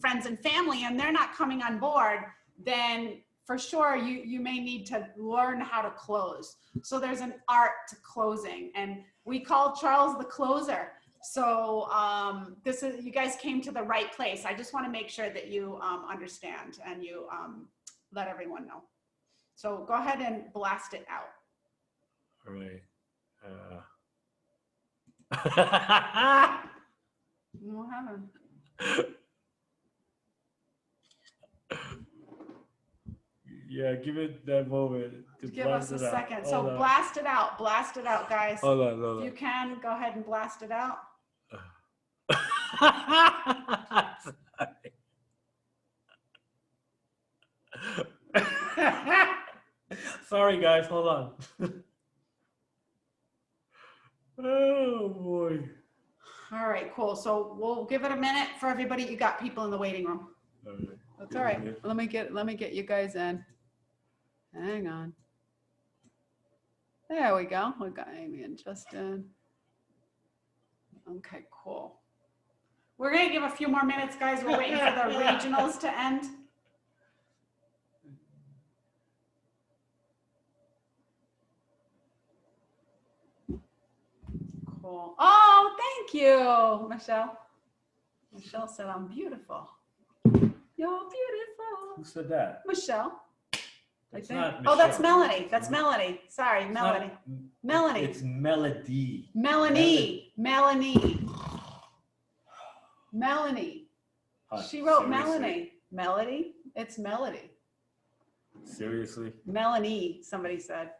friends and family and they're not coming on board, then for sure you may need to learn how to close. So there's an art to closing, and we call Charles the closer. So you guys came to the right place. I just want to make sure that you understand and you let everyone know. So go ahead and blast it out. All right. What happened? Yeah, give it that moment. Give us a second. So blast it out. Blast it out, guys. Hold on. If you can, go ahead and blast it out. Sorry, guys. Hold on. Oh, boy. All right, cool. So we'll give it a minute for everybody. You got people in the waiting room. All right. That's all right. Let me get you guys in. Hang on. There we go. We got Amy and Justin. Okay, cool. We're going to give a few more minutes, guys. We're waiting for the regionals to end. Cool. Oh, thank you, Michelle. Michelle said I'm beautiful. You're beautiful. Who said that? Michelle. That's I think. not Oh, that's Michelle. Melanie. That's Melanie. Sorry, Melanie. Melanie. It's Melody. Melanie. Melanie. Melanie. She wrote Seriously? Melanie. Melody? It's Melody. Seriously? Melanie, somebody said.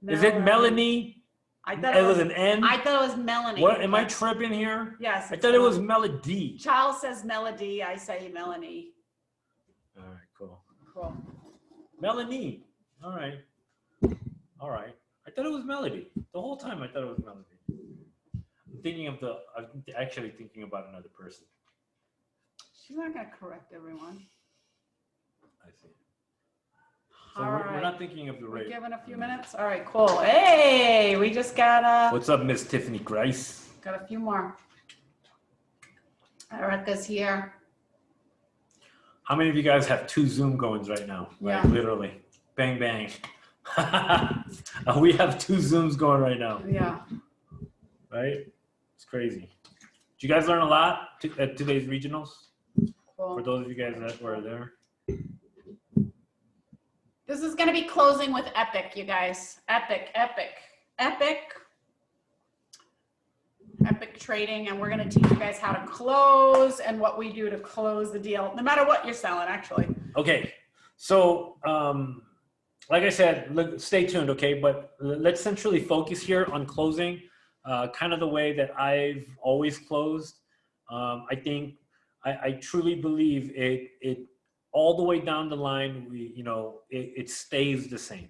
Is it Melanie? I thought It was an N? I thought it was Melanie. What? Am I tripping here? Yes. I thought it was Melody. Charles says Melody. I say Melanie. All right, cool. Cool. Melanie. All right. All right. I thought it was Melody. The whole time I thought it was Melody. I'm actually thinking about another person. She's not going to correct everyone. I see. So All we're right. not thinking of the We're rate. giving a few minutes. All right, cool. Hey, we just got What's up, Miss Tiffany Grice? got a few more. Erica's here. How many of you guys have 2 Zoom goings right now? Like, Yeah. literally. Bang, bang. We have 2 Zooms going right now. Yeah. Right? It's crazy. Did you guys learn a lot at today's regionals? Cool. For those of you guys that were there? This is going to be closing with Epic, you guys. Epic trading, and we're going to teach you guys how to close and what we do to close the deal, no matter what you're selling, actually. Okay. So, like I said, stay tuned, okay? But let's centrally focus here on closing, kind of the way that I've always closed. I truly believe it all the way down the line, it stays the same,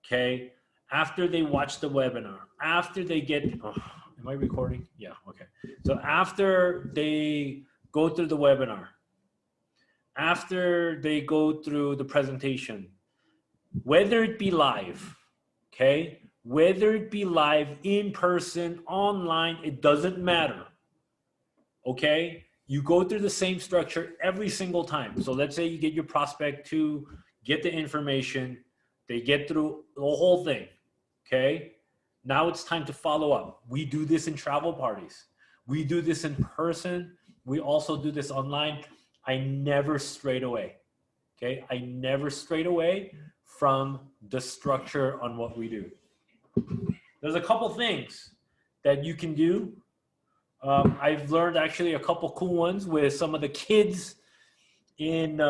okay? After they watch the webinar, after they get, am I recording? Yeah, okay. So after they go through the webinar, after they go through the presentation, whether it be live, okay? Whether it be live, in person, online, it doesn't matter, okay? You go through the same structure every single time. So let's say you get your prospect to get the information, they get through the whole thing, okay? Now it's time to follow up. We do this in travel parties. We do this in person. We also do this online. I never strayed away, okay? I never strayed away from the structure on what we do. There's a couple things that you can do. I've learned actually a couple cool ones with some of the kids in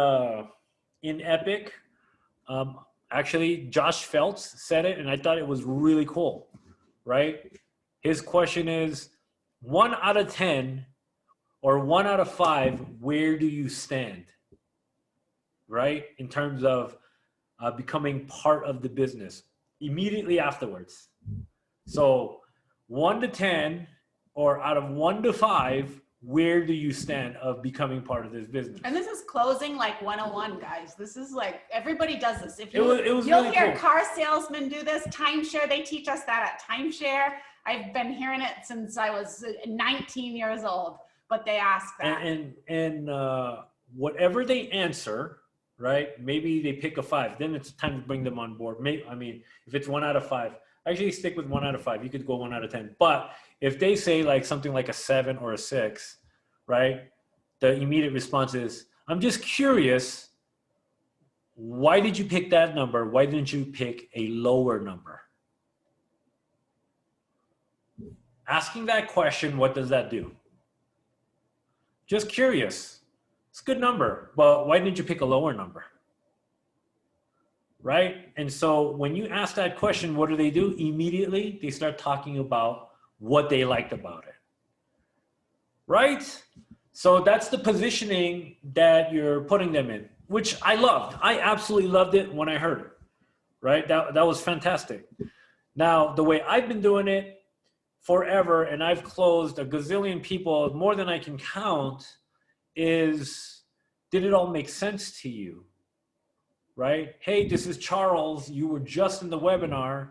Epic. Actually, Josh Phelps said it, and I thought it was really cool, right? His question is, 1 out of 10 or 1 out of 5, where do you stand, right? In terms of becoming part of the business immediately afterwards. So 1 to 10, or out of 1 to 5, where do you stand of becoming part of this business? And this is closing like 101, guys. This is like, everybody does this. If You'll really hear cool. car salesmen do this, timeshare, they teach us that at timeshare. I've been hearing it since I was 19 years old. but they ask that. And whatever they answer, right? Maybe they pick a 5. Then it's time to bring them on board. I mean, if it's 1 out of 5, actually stick with 1 out of 5. You could go 1 out of 10. But if they say like something like a 7 or a 6, right? The immediate response is, I'm just curious, why did you pick that number? Why didn't you pick a lower number? Asking that question, what does that do? Just curious. It's a good number, but why didn't you pick a lower number? Right? And so when you ask that question, what do? Immediately, they start talking about what they liked about it. Right? So that's the positioning that you're putting them in, which I loved. I absolutely loved it when I heard it. Right? That was fantastic. Now, the way I've been doing it forever, and I've closed a gazillion people, more than I can count, is, did it all make sense to you? Right? Hey, this is Charles. You were just in the webinar,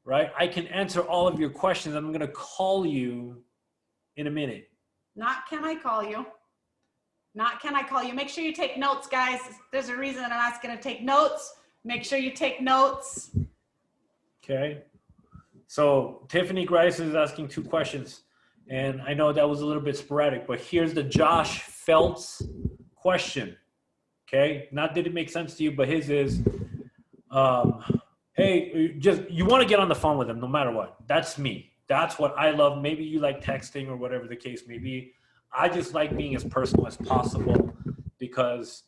right? I can answer all of your questions. I'm going to call you in a minute. Not can I call you? Not can I call you? Make sure you take notes, guys. There's a reason that I'm asking to take notes. Make sure you take notes. Okay. So Tiffany Grice is asking 2 questions, and I know that was a little bit sporadic, but here's the Josh Feltz question. Okay, not did it make sense to you, but his is, hey, just you want to get on the phone with him no matter what. That's me. That's what I love. Maybe you like texting or whatever the case may be. I just like being as personal as possible because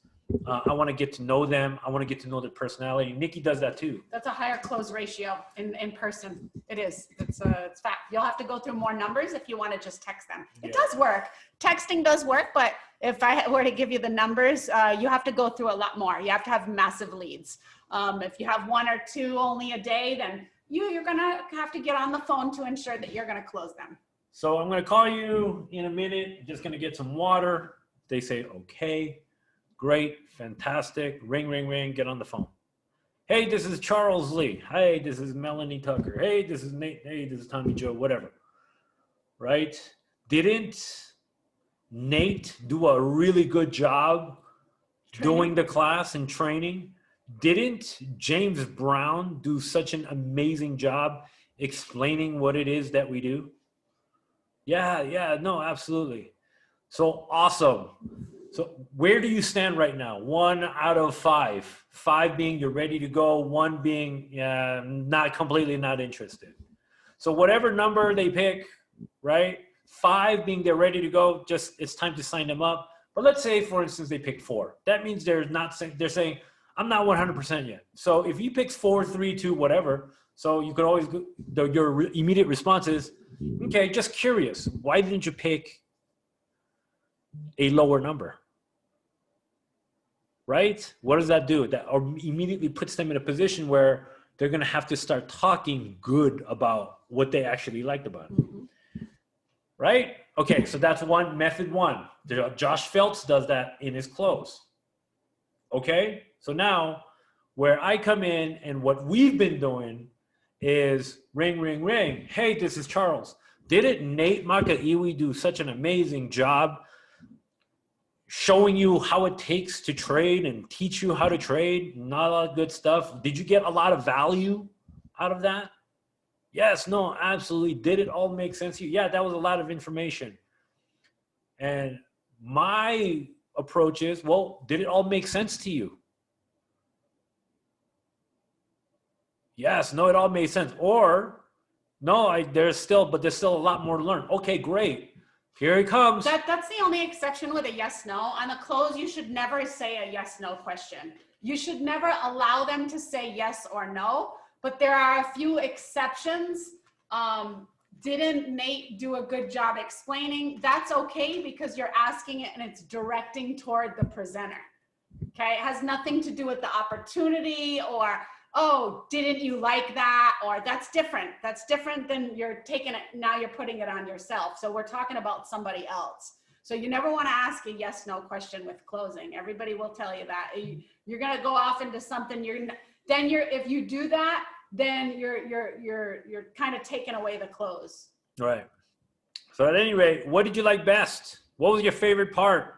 I want to get to know them. I want to get to know their personality. Nikki does that too. That's a higher close ratio in person. It is. It's fact. You'll have to go through more numbers if you want to just text them. It does work. Texting does work, but if I were to give you the numbers, you have to go through a lot more. You have to have massive leads. If you have 1 or 2 only a day, then you're going to have to get on the phone to ensure that you're going to close them. So I'm going to call you in a minute. Just going to get some water. They say, okay. Great, fantastic. Ring, ring, ring. Get on the phone. Hey, this is Charles Lee. Hey, this is Melanie Tucker. Hey, this is Nate. Hey, this is Tommy Joe, whatever. Right? Didn't Nate do a really good job doing the class and training? Didn't James Brown do such an amazing job explaining what it is that we do? Yeah, no, absolutely. So awesome. So where do you stand right now? 1 out of 5. 5 being you're ready to go. 1 being completely not interested. So whatever number they pick, right? 5 being they're ready to go. Just it's time to sign them up. But let's say, for instance, they pick 4. That means they're saying I'm not 100% yet. So if you pick 4, 3, 2, whatever. So you could always your immediate response is, okay, just curious. Why didn't you pick a lower number? Right? What does that do? That immediately puts them in a position where they're going to have to start talking good about what they actually liked about it. Mm-hmm. Right? Okay, so that's method 1. Josh Feltz does that in his close. Okay? So now where I come in and what we've been doing is ring, ring, ring. Hey, this is Charles. Didn't Nate Makaiwi do such an amazing job showing you how it takes to trade and teach you how to trade? Not a lot of good stuff. Did you get a lot of value out of that? Yes, no, absolutely. Did it all make sense to you? Yeah, that was a lot of information. And my approach is, well, did it all make sense to you? Yes, no, it all made sense. Or, no, there's still a lot more to learn. Okay, great. Here it comes. That's the only exception with a yes, no. On a close, you should never say a yes, no question. You should never allow them to say yes or no, but there are a few exceptions. Didn't Nate do a good job explaining? That's okay because you're asking it and it's directing toward the presenter. Okay, it has nothing to do with the opportunity or, oh, didn't you like that? Or that's different. That's different than you're taking it, now you're putting it on yourself. So we're talking about somebody else. So you never want to ask a yes, no question with closing. Everybody will tell you that. You're going to go off into something, if you do that, then you're kind of taking away the close. Right. So at any rate, what did you like best? What was your favorite part?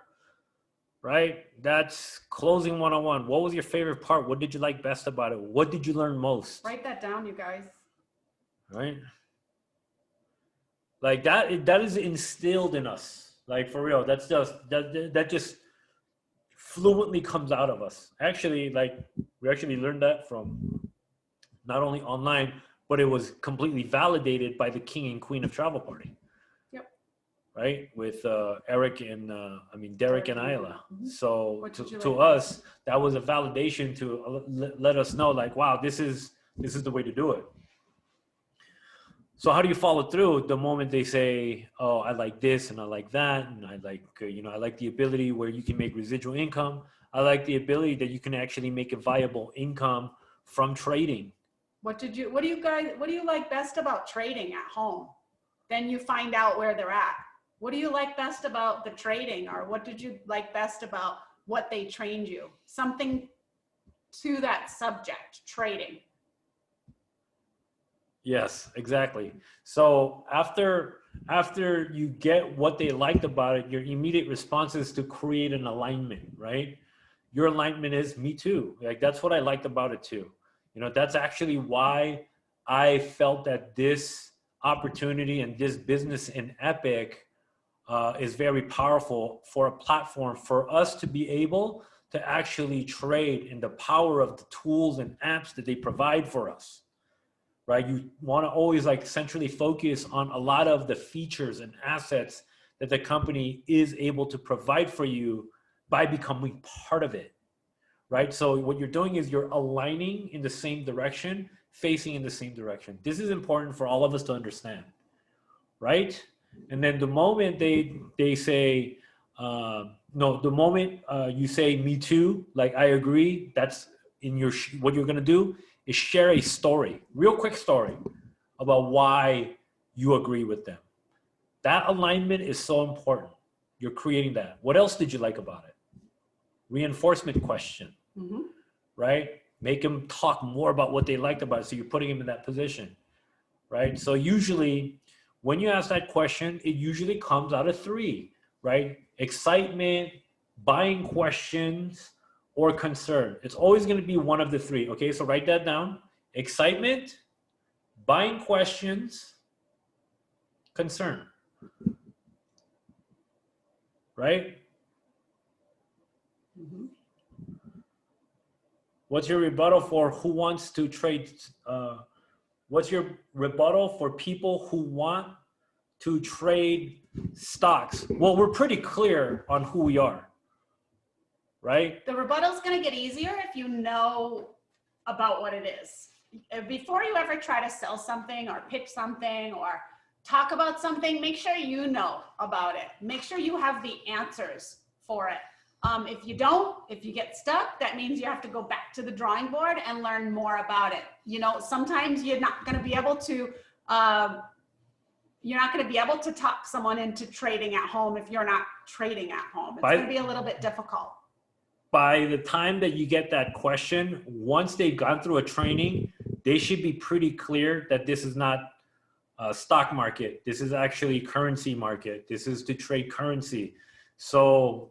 Right? That's closing 101. What was your favorite part? What did you like best about it? What did you learn most? Write that down, you guys. Right? Like that is instilled in us. Like for real, that just fluently comes out of us. Actually, like we actually learned that from not only online, but it was completely validated by the king and queen of Travel Party. Yep. Right? With Derek and Isla. Mm-hmm. So to us, that was a validation to let us know, like, wow, this is the way to do it. So how do you follow through the moment they say, oh, I like this and I like that, and I like, I like the ability where you can make residual income. I like the ability that you can actually make a viable income from trading. What do you like best about trading at home? Then you find out where they're at. What do you like best about the trading, or what did you like best about what they trained you? Something to that subject, trading. Yes, exactly. So after you get what they liked about it, your immediate response is to create an alignment, right? Your alignment is me too. Like that's what I liked about it too. That's actually why I felt that this opportunity and this business in Epic is very powerful for a platform for us to be able to actually trade in the power of the tools and apps that they provide for us. Right? You want to always like centrally focus on a lot of the features and assets that the company is able to provide for you by becoming part of it. Right? So what you're doing is you're aligning in the same direction, facing in the same direction. This is important for all of us to understand. Right? And then the moment they say, no, the moment you say me too, like I agree, that's in your, what you're going to do is share a story, real quick story about why you agree with them. That alignment is so important. You're creating that. What else did you like about it? Reinforcement question, right? Make them talk more about what they liked about it. So you're putting them in that position, right? So usually when you ask that question, it usually comes out of three, right? Excitement, buying questions, or concern. It's always going to be one of the three. Okay, so write that down. Excitement, buying questions, concern. Right? Mm-hmm. What's your rebuttal for who wants to trade? What's your rebuttal for people who want to trade stocks? Well, we're pretty clear on who we are. Right? The rebuttal is going to get easier if you know about what it is. Before you ever try to sell something or pitch something or talk about something, make sure you know about it. Make sure you have the answers for it. If you don't, if you get stuck, that means you have to go back to the drawing board and learn more about it. Sometimes you're not going to be able to talk someone into trading at home if you're not trading at home. It's going to be a little bit difficult. By the time that you get that question, once they've gone through a training, they should be pretty clear that this is not a stock market. This is actually currency market. This is to trade currency. So,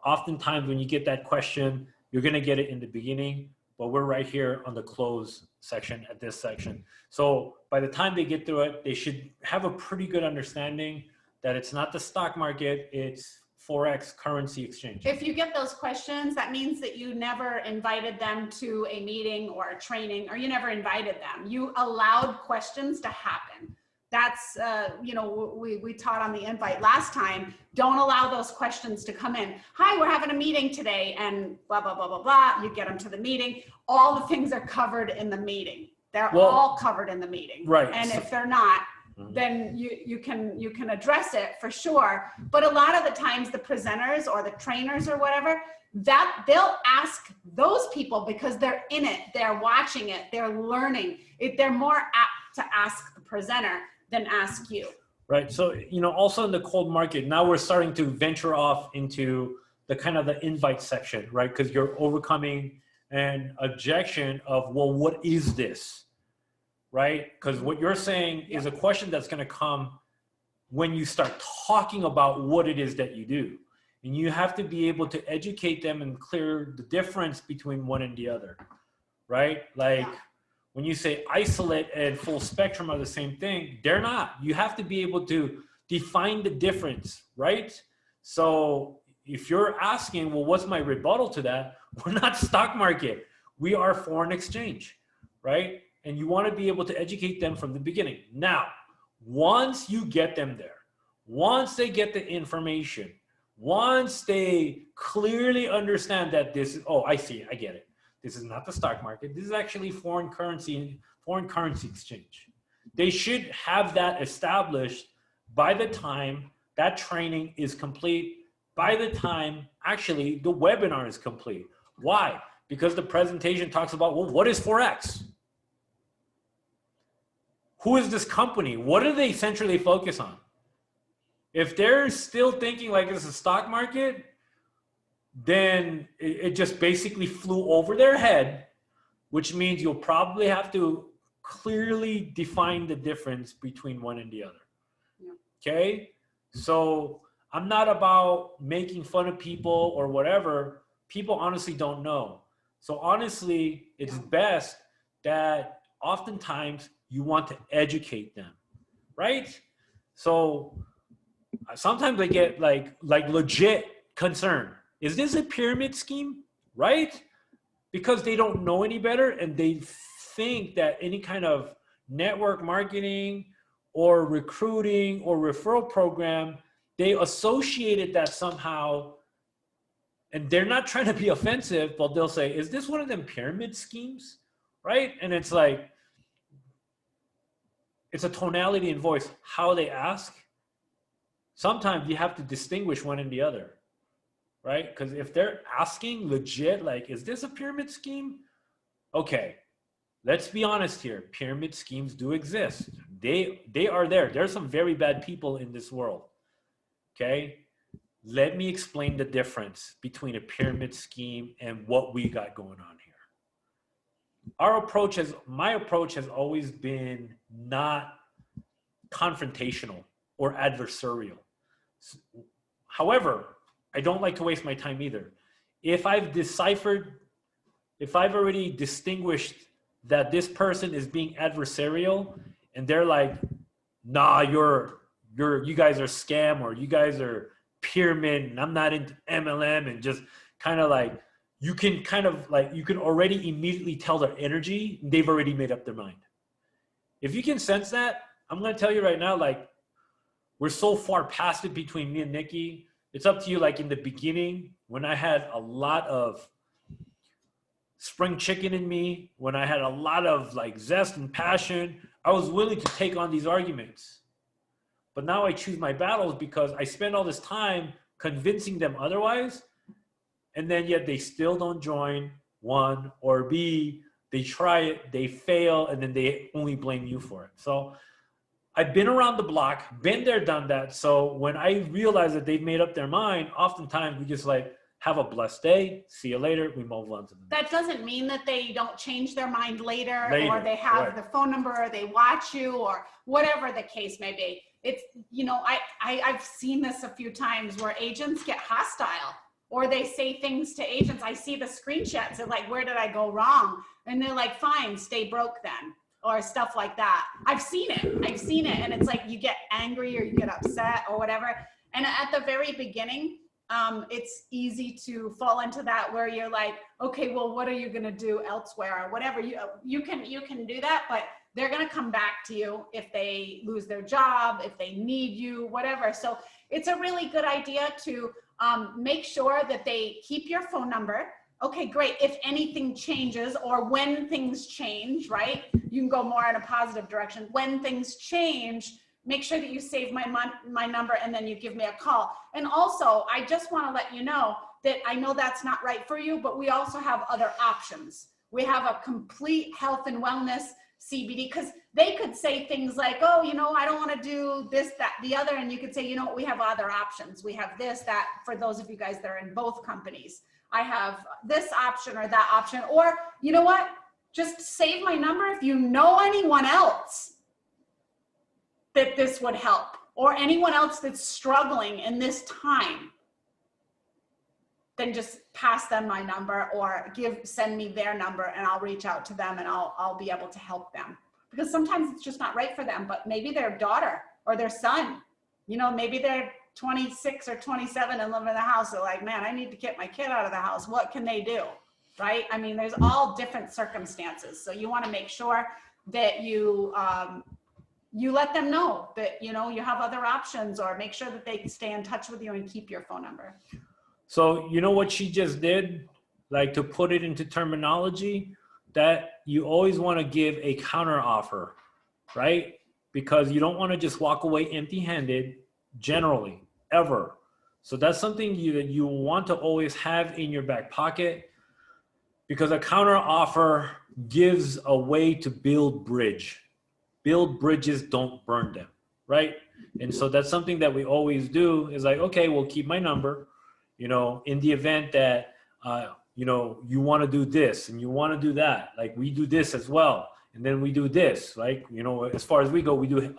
oftentimes when you get that question, you're going to get it in the beginning, but we're right here on the close section at this section. So by the time they get through it, they should have a pretty good understanding that it's not the stock market, it's Forex currency exchange. If you get those questions, that means that you never invited them to a meeting or a training, or you never invited them. You allowed questions to happen. That's, we taught on the invite last time, don't allow those questions to come in. Hi, we're having a meeting today and blah, blah, blah, blah, blah. You get them to the meeting. All the things are covered in the meeting. They're all covered in the meeting. Right. And if they're not, then you can address it for sure. But a lot of the times the presenters or the trainers or whatever, that they'll ask those people because they're in it, they're watching it, they're learning. They're more apt to ask the presenter than ask you. Right. So, also in the cold market, now we're starting to venture off into the kind of the invite section, right? Because you're overcoming an objection of, well, what is this? Right? Because what you're saying is a question that's going to come when you start talking about what it is that you do. And you have to be able to educate them and clear the difference between one and the other, right? Like when you say isolate and full spectrum are the same thing, they're not. You have to be able to define the difference, right? So if you're asking, well, what's my rebuttal to that? We're not stock market. We are foreign exchange, right? And you want to be able to educate them from the beginning. Now, once you get them there, once they get the information, once they clearly understand that this is, oh, I see, I get it. This is not the stock market. This is actually foreign currency exchange. They should have that established by the time that training is complete, by the time actually the webinar is complete. Why? Because the presentation talks about, well, what is Forex? Who is this company? What do they centrally focus on? If they're still thinking like it's a stock market, then it just basically flew over their head, which means you'll probably have to clearly define the difference between one and the other. Yeah. Okay? So I'm not about making fun of people or whatever. People honestly don't know. So honestly, it's best that oftentimes you want to educate them, right? So sometimes I get like legit concern. Is this a pyramid scheme, right? Because they don't know any better and they think that any kind of network marketing or recruiting or referral program, they associated that somehow, and they're not trying to be offensive, but they'll say, is this one of them pyramid schemes, right? And it's like, it's a tonality in voice, how they ask. Sometimes you have to distinguish one and the other, right? Because if they're asking legit, like, is this a pyramid scheme? Okay, let's be honest here. Pyramid schemes do exist. They are there. There's some very bad people in this world, okay? Let me explain the difference between a pyramid scheme and what we got going on here. My approach has always been not confrontational or adversarial. However, I don't like to waste my time either. If I've already distinguished that this person is being adversarial and they're like, nah, you guys are scam, or you guys are pyramid, and I'm not into MLM, and just kind of like, you can already immediately tell their energy. They've already made up their mind. If you can sense that, I'm going to tell you right now, like, we're so far past it between me and Nikki. It's up to you. Like in the beginning, when I had a lot of spring chicken in me, when I had a lot of like zest and passion, I was willing to take on these arguments. But now I choose my battles because I spend all this time convincing them otherwise. And then yet they still don't join, one, or B, they try it, they fail, and then they only blame you for it. So I've been around the block, been there, done that. So when I realize that they've made up their mind, oftentimes we just like, have a blessed day, see you later, we move on to the next. That doesn't mean that they don't change their mind later or they have right. the phone number, or they watch you, or whatever the case may be. It's, you know, I've seen this a few times where agents get hostile, or they say things to agents. I see the screenshots of like, where did I go wrong? And they're like, fine, stay broke then, or stuff like that. I've seen it. And it's like, you get angry or you get upset or whatever. And at the very beginning, it's easy to fall into that where you're like, okay, well, what are you going to do elsewhere or whatever? You can do that, but they're going to come back to you if they lose their job, if they need you, whatever. So it's a really good idea to make sure that they keep your phone number. Okay, great. If anything changes or when things change, right? You can go more in a positive direction. When things change, make sure that you save my number and then you give me a call. And also, I just want to let you know that I know that's not right for you, but we also have other options. We have a complete health and wellness CBD, because they could say things like, oh, you know, I don't want to do this, that, the other. And you could say, you know what, we have other options. We have this, that, for those of you guys that are in both companies. I have this option or that option. Or, you know what, just save my number if you know anyone else that this would help. or anyone else that's struggling in this time, then just pass them my number or send me their number and I'll reach out to them and I'll be able to help them. Because sometimes it's just not right for them, but maybe their daughter or their son, you know, maybe they're 26 or 27 and live in the house. They're like, man, I need to get my kid out of the house. What can they do? Right? I mean, there's all different circumstances. So you want to make sure that you let them know that, you know, you have other options, or make sure that they can stay in touch with you and keep your phone number. So you know what she just did? Like, to put it into terminology, that you always want to give a counter offer, right? Because you don't want to just walk away empty-handed, generally, ever. So that's something that you want to always have in your back pocket, because a counter offer gives a way to build bridge. Build bridges, don't burn them, right? And so that's something that we always do, is like, okay, we'll keep my number, you know, in the event that, you know, you want to do this and you want to do that. Like, we do this as well. And then we do this, like, you know, as far as we go, we do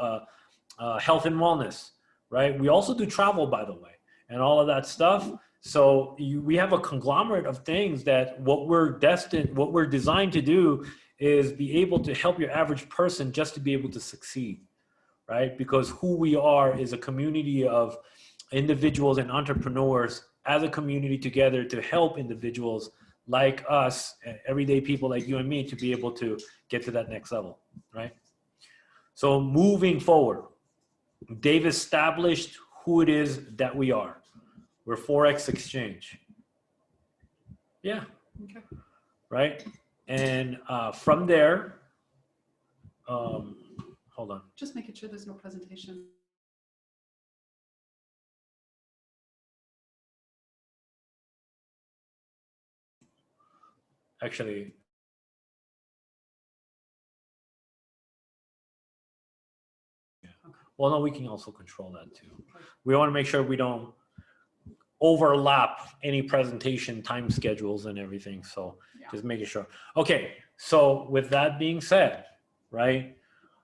health and wellness, right? We also do travel, by the way, and all of that stuff. So we have a conglomerate of things that what we're designed to do is be able to help your average person just to be able to succeed, right? Because who we are is a community of individuals and entrepreneurs as a community together to help individuals like us, everyday people like you and me, to be able to get to that next level, right? So moving forward, they've established who it is that we are. We're Forex Exchange. Yeah. Okay. Right? And from there, hold on. Just making sure there's no presentation. Actually, yeah. Okay. Well, no, we can also control that too. Okay. We want to make sure we don't overlap any presentation time schedules and everything. So yeah, just making sure. Okay. So with that being said, right?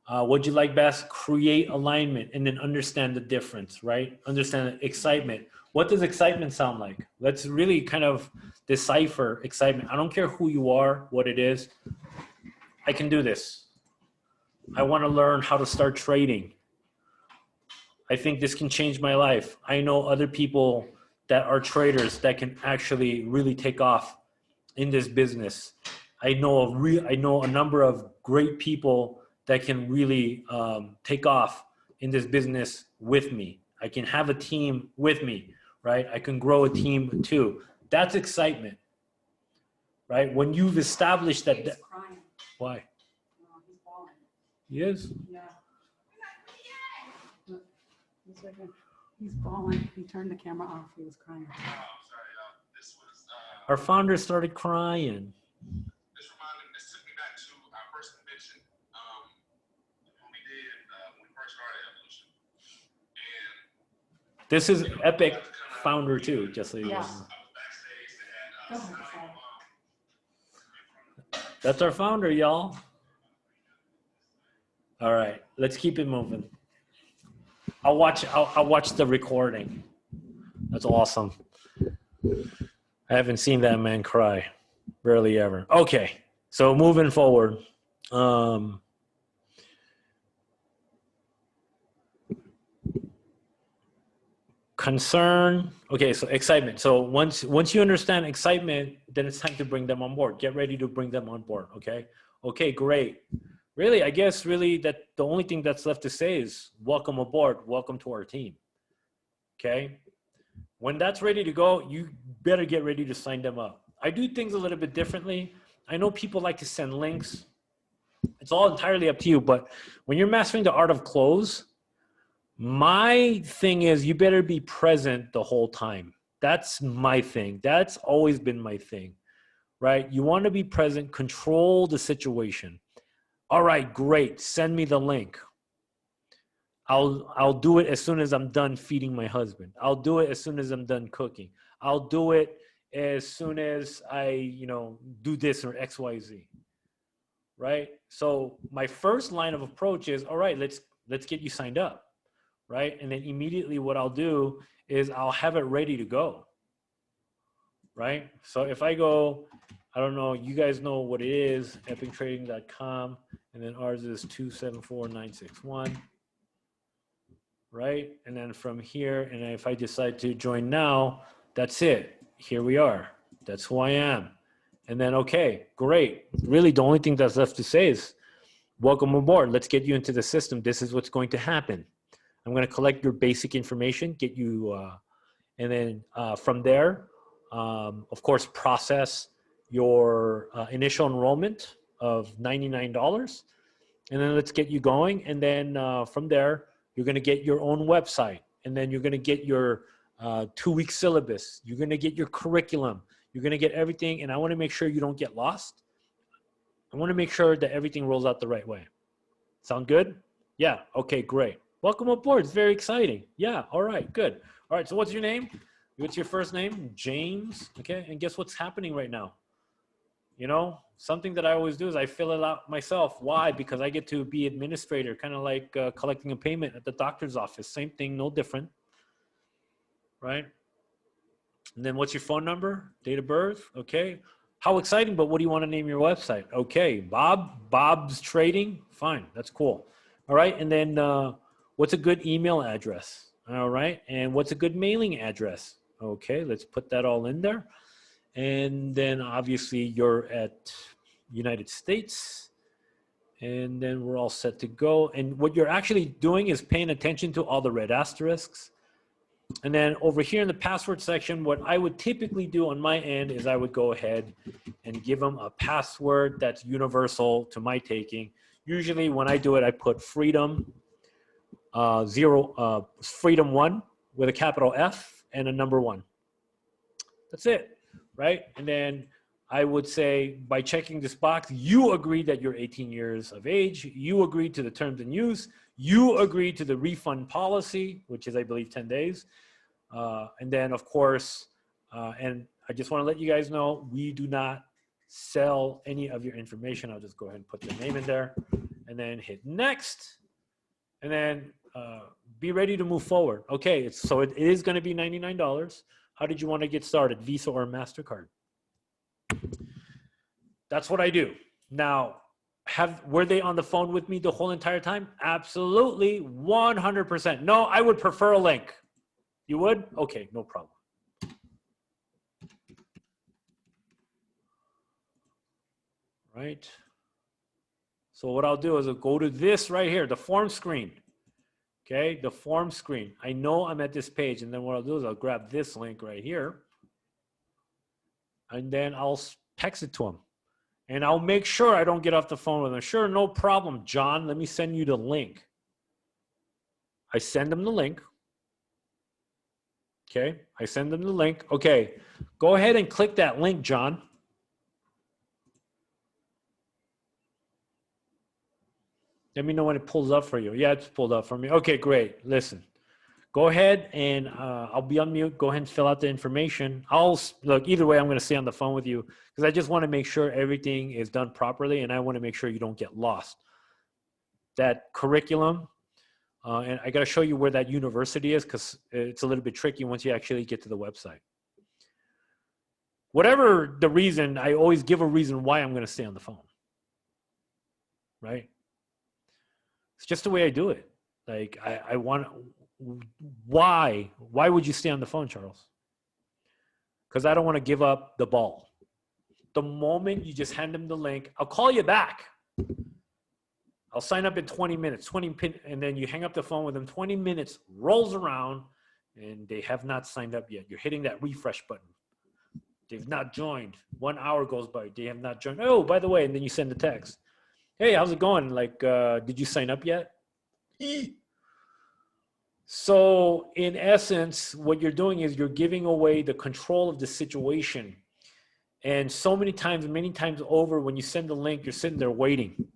What'd you like best? Create alignment and then understand the difference, right? Understand the excitement. What does excitement sound like? Let's really kind of decipher excitement. I don't care who you are, what it is. I can do this. I want to learn how to start trading. I think this can change my life. I know other people that are traders that can actually really take off in this business. I know a number of great people that can really take off in this business with me. I can have a team with me, right? I can grow a team too. That's excitement, right? When you've established that. He's crying. Why? No, he's bawling. He is? Yeah. He's bawling. He turned the camera off. He was crying. Oh, sorry, y'all. This was. Our founder started crying. This took me back to our first convention when we did when we first started Evolution. And this is Epic founder too, just so you know. Yeah. I was backstage. They had That's our founder, y'all. All right, let's keep it moving. I'll watch the recording. That's awesome. I haven't seen that man cry, barely ever. Okay, so moving forward. Concern. Okay, so excitement. So once you understand excitement, then it's time to bring them on board. Get ready to bring them on board. Okay. Okay, great. Really, I guess really that the only thing that's left to say is welcome aboard. Welcome to our team. Okay. When that's ready to go, you better get ready to sign them up. I do things a little bit differently. I know people like to send links. It's all entirely up to you. But when you're mastering the art of close, my thing is you better be present the whole time. That's my thing. That's always been my thing, right? You want to be present, control the situation. All right, great. Send me the link. I'll do it as soon as I'm done feeding my husband. I'll do it as soon as I'm done cooking. I'll do it as soon as I, do this or X, Y, Z. Right? So my first line of approach is, all right, let's get you signed up. right? And then immediately what I'll do is I'll have it ready to go, right? So if I go, I don't know, you guys know what it is, epictrading.com, and then ours is 274961, right? And then from here, and if I decide to join now, that's it. Here we are. That's who I am. And then, okay, great. Really, the only thing that's left to say is, welcome aboard. Let's get you into the system. This is what's going to happen. I'm going to collect your basic information, get you, and then from there, of course, process your initial enrollment of $99. And then let's get you going. And then from there, you're going to get your own website. And then you're going to get your 2-week syllabus. You're going to get your curriculum. You're going to get everything. And I want to make sure you don't get lost. I want to make sure that everything rolls out the right way. Sound good? Yeah. Okay, great. Welcome aboard. It's very exciting. Yeah. All right, good. All right. So what's your name? What's your first name? James. Okay. And guess what's happening right now? You know, something that I always do is I fill it out myself. Why? Because I get to be administrator, kind of like collecting a payment at the doctor's office. Same thing, no different. Right? And then what's your phone number? Date of birth? Okay. How exciting, but what do you want to name your website? Okay, Bob's Trading. Fine, that's cool. All right, and then what's a good email address? All right, and what's a good mailing address? Okay, let's put that all in there. And then obviously you're at United States. And then we're all set to go. And what you're actually doing is paying attention to all the red asterisks. And then over here in the password section, what I would typically do on my end is I would go ahead and give them a password that's universal to my taking. Usually when I do it, I put freedom, freedom 1 with a capital F and a number 1. That's it, right? And then I would say by checking this box, you agree that you're 18 years of age. You agree to the terms and use. You agree to the refund policy, which is, I believe, 10 days. And then, of course, and I just want to let you guys know, we do not sell any of your information. I'll just go ahead and put the name in there and then hit next. And then be ready to move forward. Okay, so it is going to be $99. How did you want to get started, Visa or MasterCard? That's what I do. Now, were they on the phone with me the whole entire time? Absolutely, 100%. No, I would prefer a link. You would? Okay, no problem. Right. So what I'll do is I'll go to this right here, the form screen. Okay, the form screen. I know I'm at this page, and then what I'll do is I'll grab this link right here, and then I'll text it to them. And I'll make sure I don't get off the phone with them. Sure, no problem, John. Let me send you the link. I send them the link. Okay, I send them the link. Okay, go ahead and click that link, John. Let me know when it pulls up for you. Yeah, it's pulled up for me. Okay, great. Listen, go ahead and I'll be on mute. Go ahead and fill out the information. Look, either way, I'm going to stay on the phone with you because I just want to make sure everything is done properly, and I want to make sure you don't get lost. That curriculum, and I got to show you where that university is because it's a little bit tricky once you actually get to the website. Whatever the reason, I always give a reason why I'm going to stay on the phone. Right? It's just the way I do it. Like I want, why would you stay on the phone, Charles? Because I don't want to give up the ball. The moment you just hand them the link, I'll call you back. I'll sign up in 20 minutes, and then you hang up the phone with them. 20 minutes rolls around and they have not signed up yet. You're hitting that refresh button. They've not joined. 1 hour goes by. They have not joined. Oh, by the way, and then you send a text. Hey, how's it going? Like, did you sign up yet? So in essence, what you're doing is you're giving away the control of the situation. And so many times over, when you send the link, you're sitting there waiting.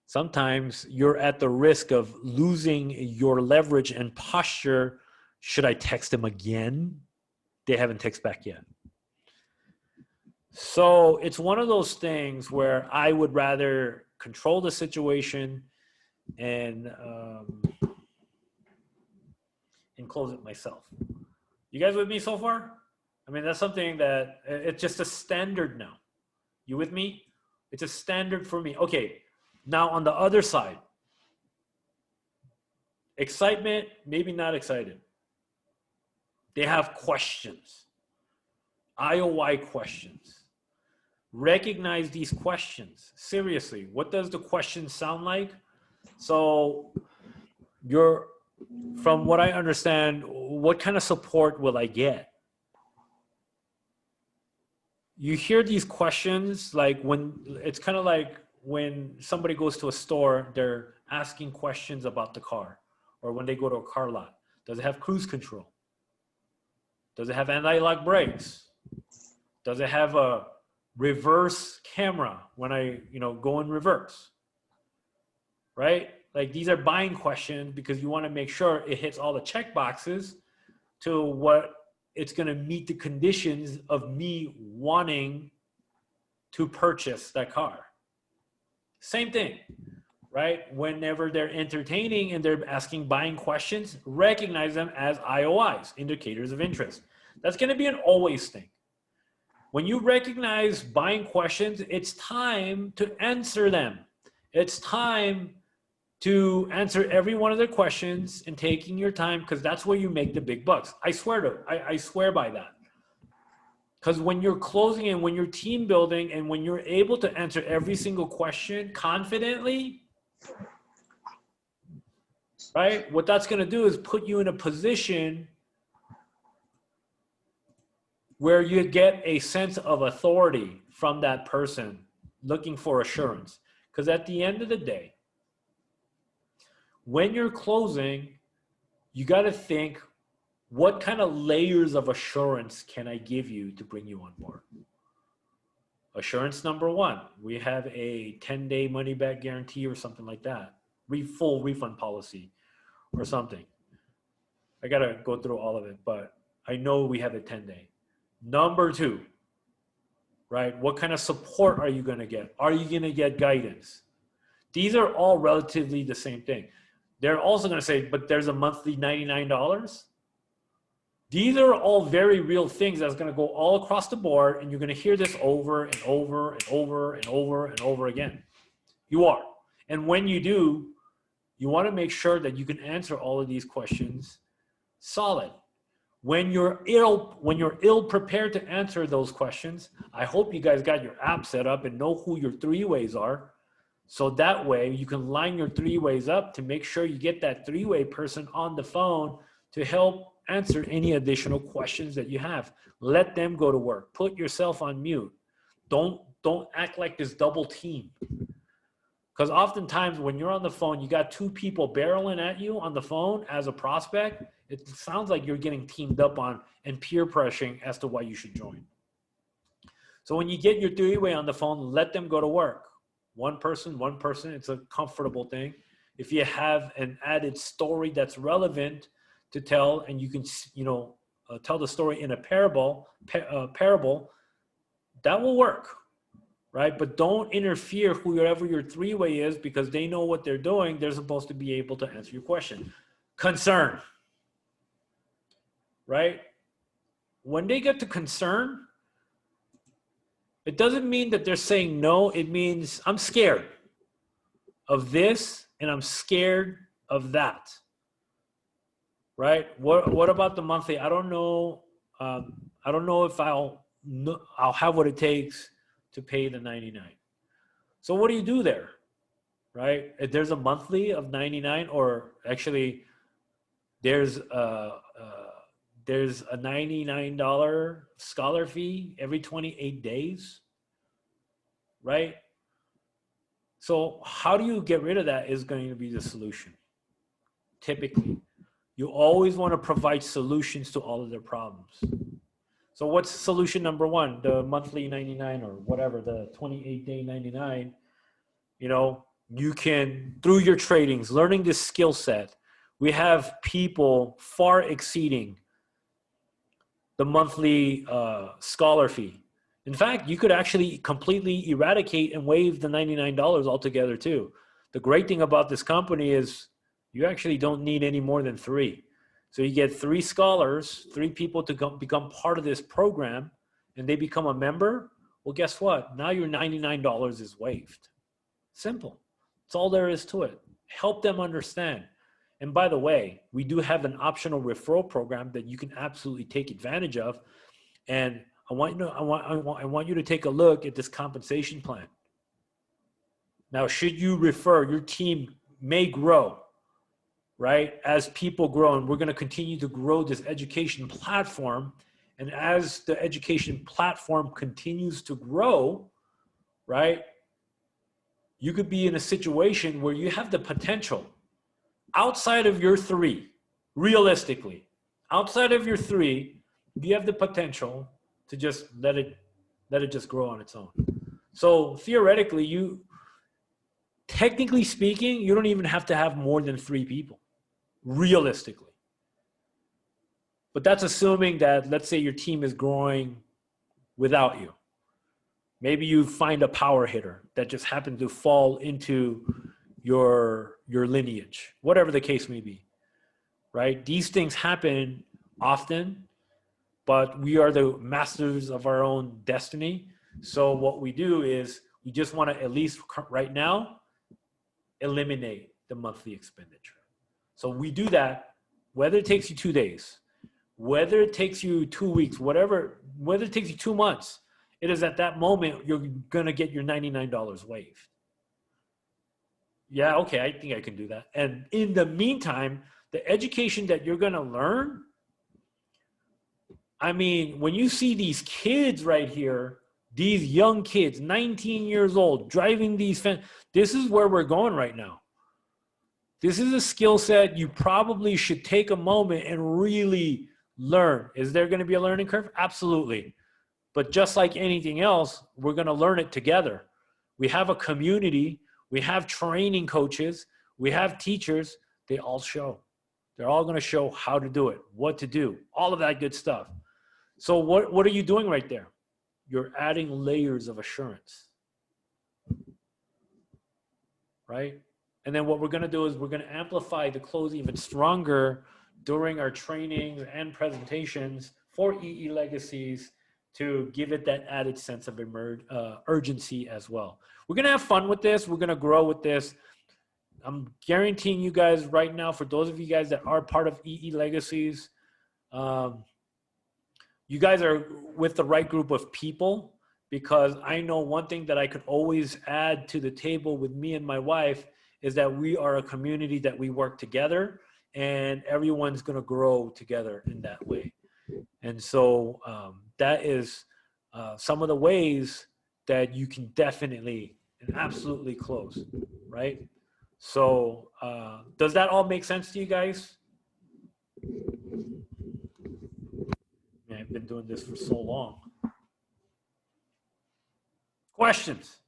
Sometimes you're at the risk of losing your leverage and posture. Should I text them again? They haven't texted back yet. So it's one of those things where I would rather control the situation and and close it myself. You guys with me so far? I mean, that's something that it's just a standard now. You with me? It's a standard for me. Okay, now on the other side, excitement, maybe not excited. They have questions, IOI questions. Recognize these questions. Seriously, what does the question sound like? So from what I understand, what kind of support will I get? You hear these questions like when it's kind of like when somebody goes to a store, they're asking questions about the car, or when they go to a car lot. Does it have cruise control? Does it have anti-lock brakes? Does it have a reverse camera when I, go in reverse? Right? Like these are buying questions because you want to make sure it hits all the check boxes to what it's going to meet the conditions of me wanting to purchase that car. Same thing, right? Whenever they're entertaining and they're asking buying questions, recognize them as IOIs, indicators of interest. That's going to be an always thing. When you recognize buying questions, it's time to answer them. It's time to answer every one of their questions and taking your time, because that's where you make the big bucks. I swear by that. Because when you're closing and when you're team building and when you're able to answer every single question confidently, right? What that's going to do is put you in a position where you get a sense of authority from that person looking for assurance. Because at the end of the day, when you're closing, you got to think, what kind of layers of assurance can I give you to bring you on board? Assurance number one, we have a 10-day money-back guarantee or something like that. Full refund policy or something. I got to go through all of it, but I know we have a 10-day. Number two, right? What kind of support are you going to get? Are you going to get guidance? These are all relatively the same thing. They're also going to say, but there's a monthly $99. These are all very real things that's going to go all across the board, and you're going to hear this over and over and over and over and over again. You are. And when you do, you want to make sure that you can answer all of these questions solid. When you're ill prepared to answer those questions, I hope you guys got your app set up and know who your three-ways are. So that way you can line your three-ways up to make sure you get that three-way person on the phone to help answer any additional questions that you have. Let them go to work. Put yourself on mute. Don't act like this double team. Because oftentimes when you're on the phone, you got two people barreling at you on the phone as a prospect. It sounds like you're getting teamed up on and peer pressuring as to why you should join. So when you get your three-way on the phone, let them go to work. One person, it's a comfortable thing. If you have an added story that's relevant to tell, and you can, tell the story in a parable, that will work, right? But don't interfere whoever your three-way is, because they know what they're doing. They're supposed to be able to answer your question. Concern, right? When they get to concern, it doesn't mean that they're saying no. It means I'm scared of this and I'm scared of that. Right? What about the monthly? I don't know. I don't know if I'll have what it takes to pay the $99. So what do you do there? Right? If there's a monthly of $99, or actually there's a $99 scholar fee every 28 days, right? So how do you get rid of that is going to be the solution. Typically, you always want to provide solutions to all of their problems. So what's solution number one? The monthly 99 or whatever, the 28-day 99, you can, through your tradings, learning this skill set, we have people far exceeding the monthly scholar fee. In fact, you could actually completely eradicate and waive the $99 altogether too. The great thing about this company is you actually don't need any more than 3. So you get 3 scholars, 3 people to become part of this program, and they become a member. Well, guess what? Now your $99 is waived. Simple. That's all there is to it. Help them understand. And by the way, we do have an optional referral program that you can absolutely take advantage of. And I want you to take a look at this compensation plan. Now, should you refer, your team may grow, right? As people grow, and we're going to continue to grow this education platform. And as the education platform continues to grow, right? You could be in a situation where you have the potential outside of your 3, realistically, outside of your 3, you have the potential to just let it just grow on its own. So theoretically, technically speaking, you don't even have to have more than 3 people, realistically. But that's assuming that, let's say your team is growing without you. Maybe you find a power hitter that just happened to fall into your lineage, whatever the case may be, right? These things happen often, but we are the masters of our own destiny. So what we do is we just want to, at least right now, eliminate the monthly expenditure. So we do that, whether it takes you 2 days, whether it takes you 2 weeks, whether it takes you 2 months, it is at that moment you're going to get your $99 waived. Yeah, okay, I think I can do that. And in the meantime, the education that you're going to learn, I mean, when you see these kids right here, these young kids, 19 years old, driving these this is where we're going right now. This is a skill set you probably should take a moment and really learn. Is there going to be a learning curve? Absolutely. But just like anything else, we're going to learn it together. We have a community. We have training coaches. We have teachers. They all show. They're all going to show how to do it, what to do, all of that good stuff. So what are you doing right there? You're adding layers of assurance, right? And then what we're going to do is we're going to amplify the close even stronger during our trainings and presentations for EE Legacies to give it that added sense of urgency as well. We're going to have fun with this. We're going to grow with this. I'm guaranteeing you guys right now, for those of you guys that are part of EE Legacies, you guys are with the right group of people, because I know one thing that I could always add to the table with me and my wife is that we are a community that we work together, and everyone's going to grow together in that way. And so that is some of the ways that you can definitely and absolutely close, right? So does that all make sense to you guys? Man, I've been doing this for so long. Questions?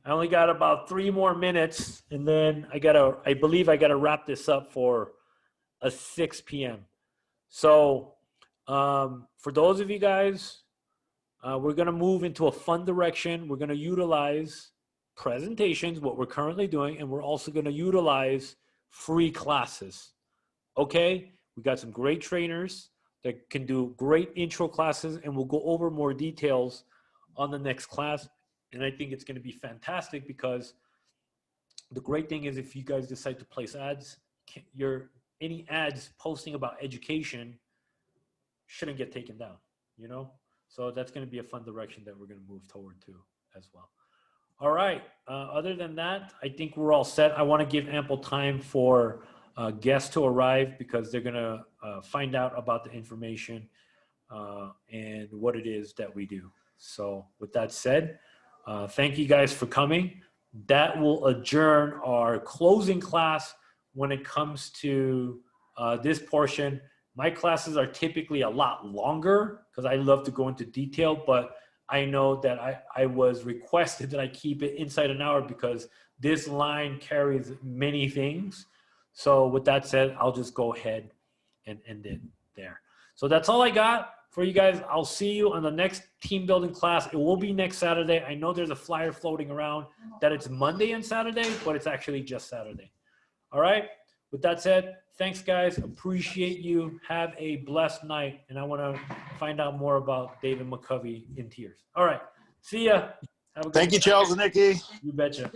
I only got about 3 more minutes, and then I believe I gotta wrap this up for a 6 p.m. So for those of you guys, we're gonna move into a fun direction. We're gonna utilize presentations, what we're currently doing, and we're also gonna utilize free classes, okay? We got some great trainers that can do great intro classes, and we'll go over more details on the next class. And I think it's going to be fantastic, because the great thing is if you guys decide to place ads, any ads posting about education shouldn't get taken down, you know? So that's going to be a fun direction that we're going to move toward too as well. All right. Other than that, I think we're all set. I want to give ample time for guests to arrive, because they're going to find out about the information and what it is that we do. So with that said, thank you guys for coming. That will adjourn our closing class when it comes to this portion. My classes are typically a lot longer because I love to go into detail, but I know that I was requested that I keep it inside an hour because this line carries many things. So with that said, I'll just go ahead and end it there. So that's all I got for you guys. I'll see you on the next team building class. It will be next Saturday. I know there's a flyer floating around that it's Monday and Saturday, but it's actually just Saturday. All right. With that said, thanks, guys. Appreciate you. Have a blessed night. And I want to find out more about David McCovey in tears. All right. See ya. Have a good Thank you, night. Charles and Nikki. You betcha.